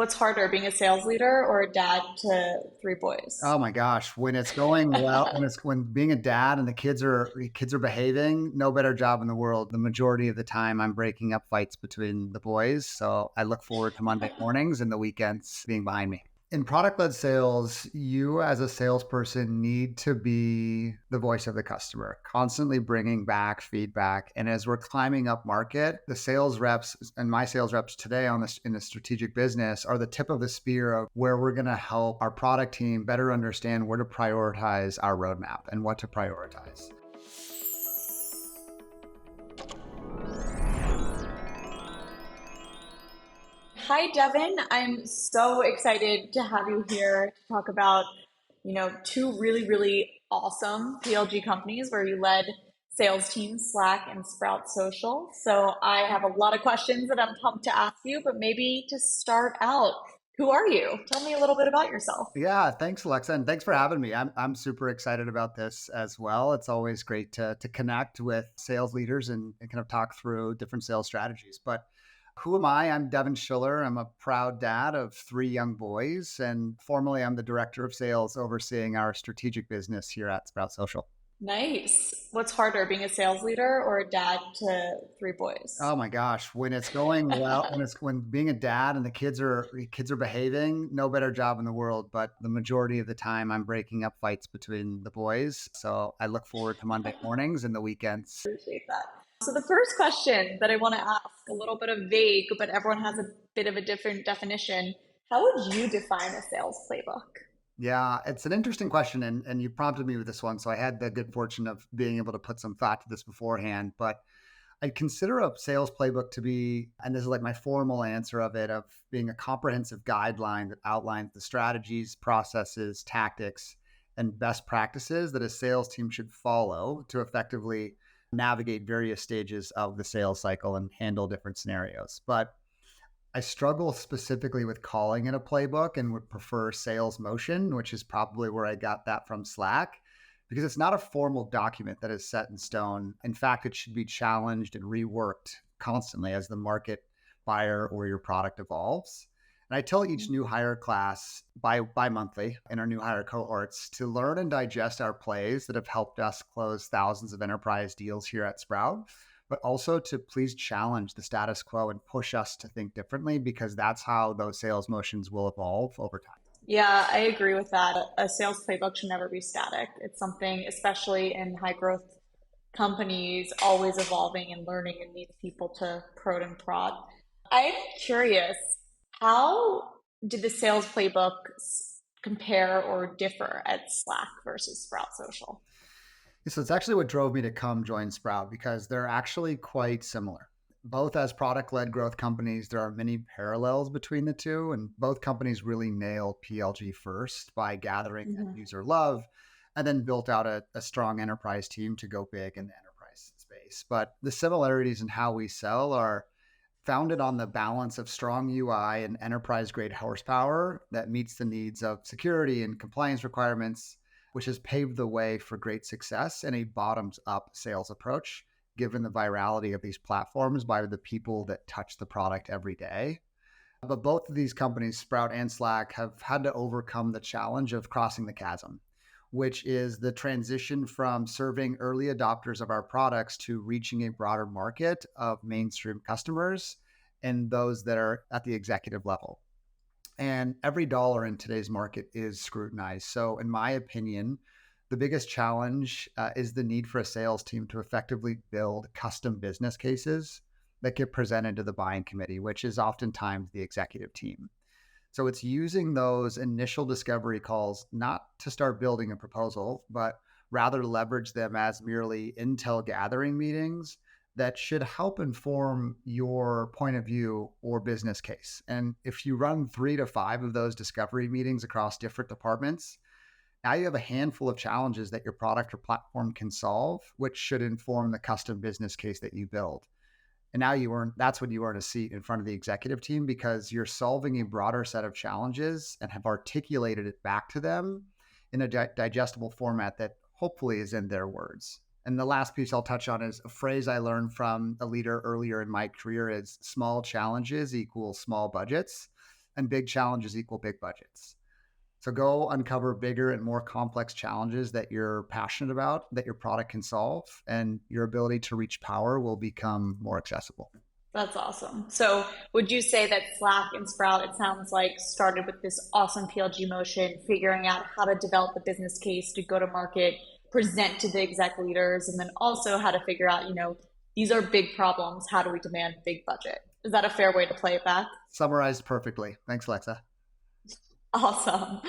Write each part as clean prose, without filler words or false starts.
What's harder, being a sales leader or a dad to three boys? Oh my gosh, when it's going well, when being a dad and the kids are behaving, no better job in the world. The majority of the time I'm breaking up fights between the boys, so I look forward to Monday mornings and the weekends being behind me. In product-led sales, you as a salesperson need to be the voice of the customer, constantly bringing back feedback. And as we're climbing up market, the sales reps and my sales reps today on this in the strategic business are the tip of the spear of where we're going to help our product team better understand where to prioritize our roadmap and what to prioritize. Hi, Devin. I'm so excited to have you here to talk about, two really, really awesome PLG companies where you led sales teams, Slack and Sprout Social. So I have a lot of questions that I'm pumped to ask you, but maybe to start out, who are you? Tell me a little bit about yourself. Yeah, thanks, Alexa, and thanks for having me. I'm super excited about this as well. It's always great to connect with sales leaders and kind of talk through different sales strategies. But who am I? I'm Devin Schiller. I'm a proud dad of three young boys, and formerly I'm the director of sales overseeing our strategic business here at Sprout Social. Nice. What's harder, being a sales leader or a dad to three Oh boys? my gosh, when it's going well, when being a dad and the kids are behaving, no better job in the world. But the majority of the time, I'm breaking up fights between the boys. So I look forward to Monday mornings and the weekends. Appreciate that. So the first question that I want to ask, a little bit of vague, but everyone has a bit of a different definition. How would you define a sales playbook? Yeah, it's an interesting question, and you prompted me with this one, so I had the good fortune of being able to put some thought to this beforehand. But I consider a sales playbook to be, and this is like my formal answer of it, of being a comprehensive guideline that outlines the strategies, processes, tactics, and best practices that a sales team should follow to effectively navigate various stages of the sales cycle and handle different scenarios. But I struggle specifically with calling it a playbook and would prefer sales motion, which is probably where I got that from Slack, because it's not a formal document that is set in stone. In fact, it should be challenged and reworked constantly as the market, buyer, or your product evolves. And I tell each new hire class bi-monthly in our new hire cohorts to learn and digest our plays that have helped us close thousands of enterprise deals here at Sprout, but also to please challenge the status quo and push us to think differently because that's how those sales motions will evolve over time. Yeah, I agree with that. A sales playbook should never be static. It's something, especially in high growth companies, always evolving and learning and needs people to prod and prod. I'm curious, how did the sales playbook compare or differ at Slack versus Sprout Social? So it's actually what drove me to come join Sprout because they're actually quite similar. Both as product led growth companies, there are many parallels between the two, and both companies really nailed PLG first by gathering end Mhm. user love and then built out a strong enterprise team to go big in the enterprise space. But the similarities in how we sell are founded on the balance of strong UI and enterprise grade horsepower that meets the needs of security and compliance requirements, which has paved the way for great success and a bottoms up sales approach, given the virality of these platforms by the people that touch the product every day. But both of these companies, Sprout and Slack, have had to overcome the challenge of crossing the chasm, which is the transition from serving early adopters of our products to reaching a broader market of mainstream customers and those that are at the executive level. And every dollar in today's market is scrutinized. So, in my opinion, the biggest challenge is the need for a sales team to effectively build custom business cases that get presented to the buying committee, which is oftentimes the executive team. So it's using those initial discovery calls not to start building a proposal, but rather leverage them as merely intel gathering meetings that should help inform your point of view or business case. And if you run 3 to 5 of those discovery meetings across different departments, now you have a handful of challenges that your product or platform can solve, which should inform the custom business case that you build. And now that's when you earn a seat in front of the executive team because you're solving a broader set of challenges and have articulated it back to them in a digestible format that hopefully is in their words. And the last piece I'll touch on is a phrase I learned from a leader earlier in my career is small challenges equal small budgets. and big challenges equal big budgets. So go uncover bigger and more complex challenges that you're passionate about, that your product can solve, and your ability to reach power will become more accessible. That's awesome. So, would you say that Slack and Sprout, it sounds like, started with this awesome PLG motion, figuring out how to develop the business case to go to market, present to the exec leaders, and then also how to figure out, these are big problems. How do we demand big budget? Is that a fair way to play it back? Summarized perfectly. Thanks, Lexa. Awesome.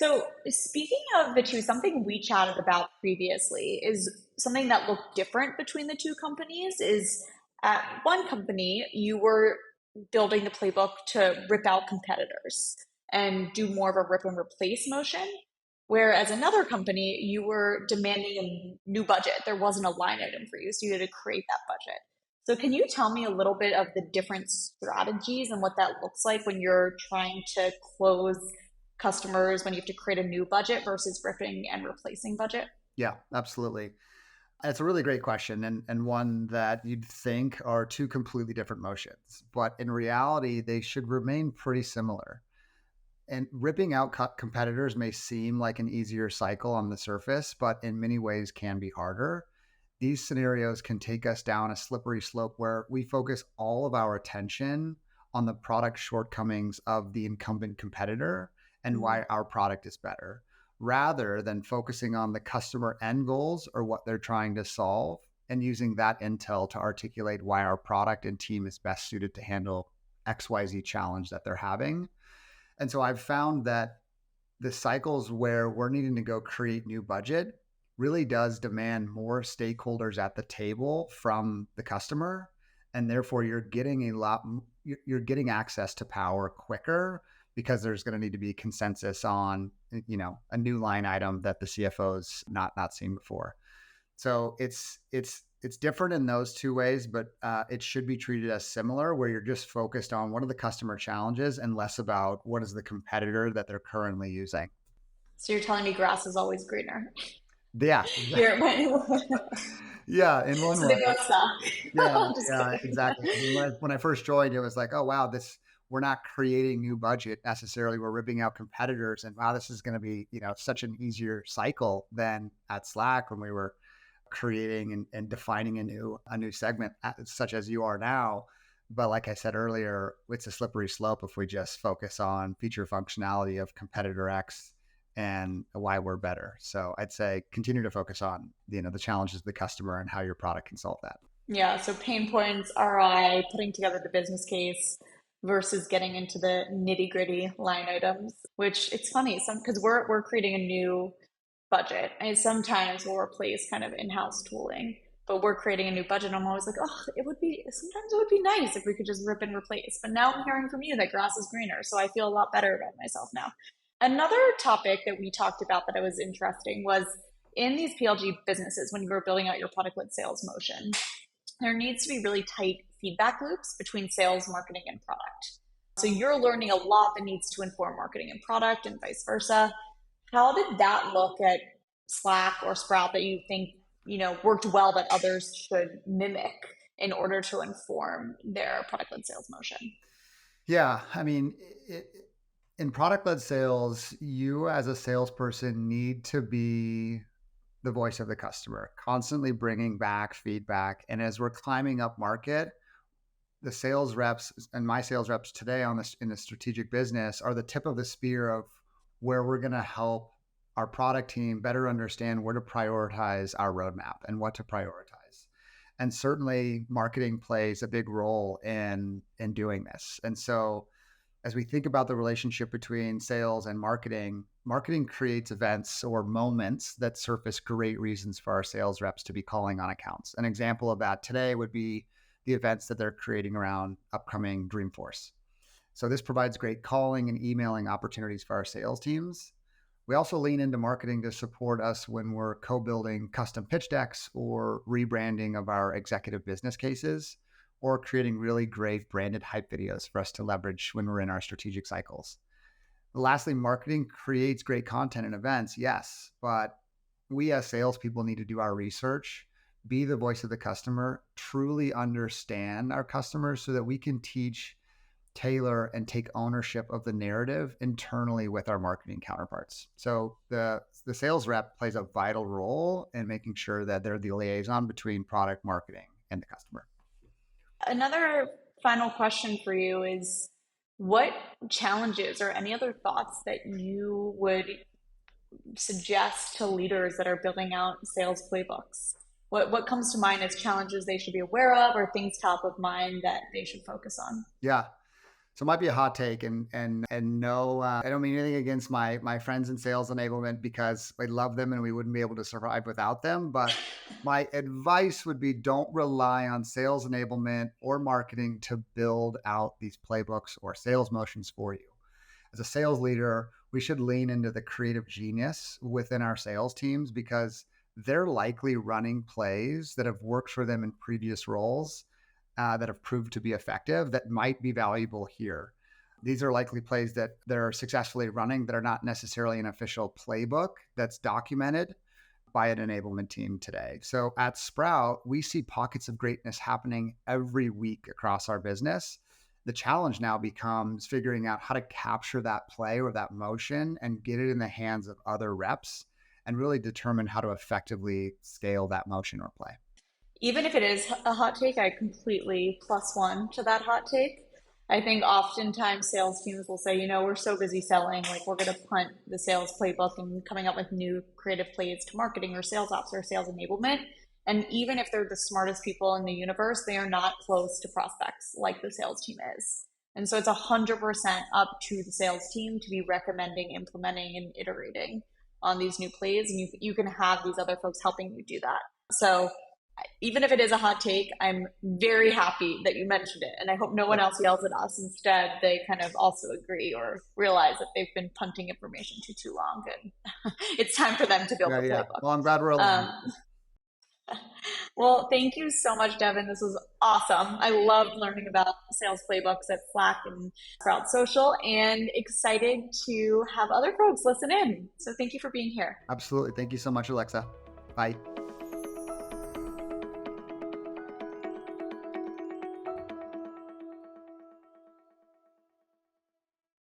So, speaking of the two, something we chatted about previously is something that looked different between the two companies. Is at one company, you were building the playbook to rip out competitors and do more of a rip and replace motion. Whereas another company, you were demanding a new budget. There wasn't a line item for you, so you had to create that budget. So, can you tell me a little bit of the different strategies and what that looks like when you're trying to close customers, when you have to create a new budget versus ripping and replacing budget? Yeah, absolutely. It's a really great question, and one that you'd think are two completely different motions, but in reality, they should remain pretty similar. And ripping out competitors may seem like an easier cycle on the surface, but in many ways can be harder. These scenarios can take us down a slippery slope where we focus all of our attention on the product shortcomings of the incumbent competitor and Mm. why our product is better, rather than focusing on the customer end goals or what they're trying to solve and using that intel to articulate why our product and team is best suited to handle XYZ challenge that they're having. And so I've found that the cycles where we're needing to go create new budget really does demand more stakeholders at the table from the customer. And therefore you're getting you're getting access to power quicker because there's going to need to be consensus on, a new line item that the CFO's not seen before. So it's different in those two ways, but it should be treated as similar, where you're just focused on what are the customer challenges and less about what is the competitor that they're currently using. So you're telling me grass is always greener. Yeah, You're, yeah. In one so they way, both suck. yeah, I'm just yeah, kidding. exactly. I mean, when I first joined, it was like, oh wow, this we're not creating new budget necessarily. We're ripping out competitors, and wow, this is going to be such an easier cycle than at Slack when we were creating and defining a new segment such as you are now. But like I said earlier, it's a slippery slope if we just focus on feature functionality of competitor X and why we're better. So I'd say continue to focus on the challenges of the customer and how your product can solve that. Yeah, so pain points, ROI, putting together the business case versus getting into the nitty-gritty line items, which it's funny, some because we're creating a new budget. And sometimes we'll replace kind of in-house tooling, but we're creating a new budget. I'm always like, oh, sometimes it would be nice if we could just rip and replace. But now I'm hearing from you that grass is greener. So I feel a lot better about myself now. Another topic that we talked about that I was interesting was in these PLG businesses, when you were building out your product led sales motion, there needs to be really tight feedback loops between sales, marketing, and product. So you're learning a lot that needs to inform marketing and product and vice versa. How did that look at Slack or Sprout that you think, worked well that others should mimic in order to inform their product led sales motion? Yeah, I mean, in product led sales, you as a salesperson need to be the voice of the customer, constantly bringing back feedback. And as we're climbing up market, the sales reps and my sales reps today on this in the strategic business are the tip of the spear of where we're going to help our product team better understand where to prioritize our roadmap and what to prioritize. And certainly marketing plays a big role in doing this. And so as we think about the relationship between sales and marketing, marketing creates events or moments that surface great reasons for our sales reps to be calling on accounts. An example of that today would be the events that they're creating around upcoming Dreamforce. So this provides great calling and emailing opportunities for our sales teams. We also lean into marketing to support us when we're co-building custom pitch decks or rebranding of our executive business cases, or creating really great branded hype videos for us to leverage when we're in our strategic cycles. Lastly, marketing creates great content and events, yes, but we as salespeople need to do our research, be the voice of the customer, truly understand our customers so that we can teach tailor and take ownership of the narrative internally with our marketing counterparts. So the sales rep plays a vital role in making sure that they're the liaison between product marketing and the customer. Another final question for you is what challenges or any other thoughts that you would suggest to leaders that are building out sales playbooks? What comes to mind as challenges they should be aware of or things top of mind that they should focus on? Yeah. So it might be a hot take, and no, I don't mean anything against my friends in sales enablement because I love them and we wouldn't be able to survive without them. But my advice would be don't rely on sales enablement or marketing to build out these playbooks or sales motions for you. As a sales leader, we should lean into the creative genius within our sales teams because they're likely running plays that have worked for them in previous roles that have proved to be effective that might be valuable here. These are likely plays that they're successfully running that are not necessarily an official playbook that's documented by an enablement team today. So at Sprout, we see pockets of greatness happening every week across our business. The challenge now becomes figuring out how to capture that play or that motion and get it in the hands of other reps and really determine how to effectively scale that motion or play. Even if it is a hot take, I completely plus one to that hot take. I think oftentimes sales teams will say, we're so busy selling, like we're going to punt the sales playbook and coming up with new creative plays to marketing or sales ops or sales enablement. And even if they're the smartest people in the universe, they are not close to prospects like the sales team is. And so it's 100% up to the sales team to be recommending, implementing, and iterating on these new plays. And you can have these other folks helping you do that. So even if it is a hot take, I'm very happy that you mentioned it. And I hope no one Yep. else yells at us. Instead, they kind of also agree or realize that they've been punting information too long and it's time for them to build Yeah, the yeah. playbook. Well, I'm glad we're aligned. Um, well, thank you so much, Devin. This was awesome. I loved learning about sales playbooks at Slack and Sprout Social and excited to have other folks listen in. So thank you for being here. Absolutely. Thank you so much, Alexa. Bye.